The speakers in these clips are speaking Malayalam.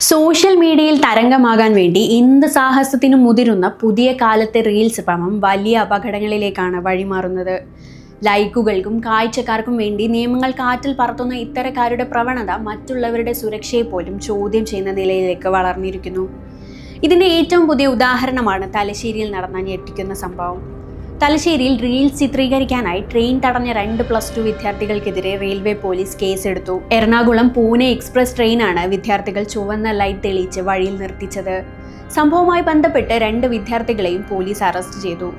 സോഷ്യൽ മീഡിയയിൽ തരംഗമാകാൻ വേണ്ടി എന്ത് സാഹസത്തിനും മുതിരുന്ന പുതിയ കാലത്തെ റീൽസ് ഭ്രമം വലിയ അപകടങ്ങളിലേക്കാണ് വഴിമാറുന്നത്. ലൈക്കുകൾക്കും കാഴ്ചക്കാർക്കും വേണ്ടി നിയമങ്ങൾ കാറ്റിൽ പറത്തുന്ന ഇത്തരക്കാരുടെ പ്രവണത മറ്റുള്ളവരുടെ സുരക്ഷയെ പോലും ചോദ്യം ചെയ്യുന്ന നിലയിലേക്ക് വളർന്നിരിക്കുന്നു. ഇതിന്റെ ഏറ്റവും പുതിയ ഉദാഹരണമാണ് തലശ്ശേരിയിൽ നടന്ന ഞെട്ടിക്കുന്ന സംഭവം. തലശ്ശേരിയിൽ റീൽസ് ചിത്രീകരിക്കാനായി ട്രെയിൻ തടഞ്ഞ 2+2 വിദ്യാർത്ഥികൾക്കെതിരെ റെയിൽവേ പോലീസ് കേസെടുത്തു. എറണാകുളം പൂനെ എക്സ്പ്രസ് ട്രെയിനാണ് വിദ്യാർത്ഥികൾ ചുവന്ന ലൈറ്റ് തെളിയിച്ച് വഴിയിൽ നിർത്തിച്ചത്. സംഭവവുമായി ബന്ധപ്പെട്ട് 2 വിദ്യാർത്ഥികളെയും പോലീസ് അറസ്റ്റ് ചെയ്തു.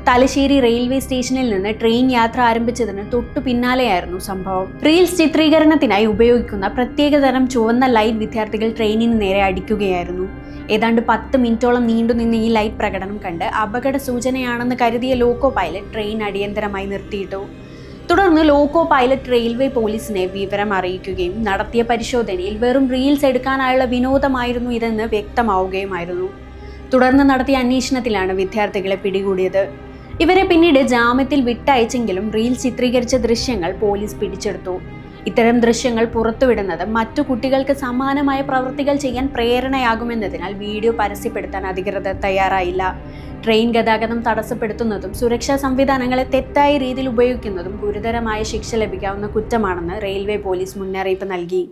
തലശ്ശേരി റെയിൽവേ സ്റ്റേഷനിൽ നിന്ന് ട്രെയിൻ യാത്ര ആരംഭിച്ചതിന് തൊട്ടു പിന്നാലെയായിരുന്നു സംഭവം. റീൽസ് ചിത്രീകരണത്തിനായി ഉപയോഗിക്കുന്ന പ്രത്യേകതരം ചുവന്ന ലൈറ്റ് വിദ്യാർത്ഥികൾ ട്രെയിനിന് നേരെ അടിക്കുകയായിരുന്നു. ഏതാണ്ട് 10 മിനിറ്റോളം നീണ്ടുനിന്ന ഈ ലൈറ്റ് പ്രകടനം കണ്ട് അപകട സൂചനയാണെന്ന് കരുതിയ ലോക്കോ പൈലറ്റ് ട്രെയിൻ അടിയന്തരമായി നിർത്തിയിട്ടു. തുടർന്ന് ലോക്കോ പൈലറ്റ് റെയിൽവേ പോലീസിനെ വിവരം അറിയിക്കുകയും നടത്തിയ പരിശോധനയിൽ വെറും റീൽസ് എടുക്കാനായുള്ള വിനോദമായിരുന്നു ഇതെന്ന് വ്യക്തമാവുകയുമായിരുന്നു. തുടർന്ന് നടത്തിയ അന്വേഷണത്തിലാണ് വിദ്യാർത്ഥികളെ പിടികൂടിയത്. ഇവരെ പിന്നീട് ജാമ്യത്തിൽ വിട്ടയച്ചെങ്കിലും റീൽസ് ചിത്രീകരിച്ച ദൃശ്യങ്ങൾ പോലീസ് പിടിച്ചെടുത്തു. ഇത്തരം ദൃശ്യങ്ങൾ പുറത്തുവിടുന്നത് മറ്റു കുട്ടികൾക്ക് സമാനമായ പ്രവൃത്തികൾ ചെയ്യാൻ പ്രേരണയാകുമെന്നതിനാൽ വീഡിയോ പരസ്യപ്പെടുത്താൻ അധികൃതർ തയ്യാറായില്ല. ട്രെയിൻ ഗതാഗതം തടസ്സപ്പെടുത്തുന്നതും സുരക്ഷാ സംവിധാനങ്ങളെ തെറ്റായ രീതിയിൽ ഉപയോഗിക്കുന്നതും ഗുരുതരമായ ശിക്ഷ ലഭിക്കാവുന്ന കുറ്റമാണെന്ന് റെയിൽവേ പോലീസ് മുന്നറിയിപ്പ് നൽകി.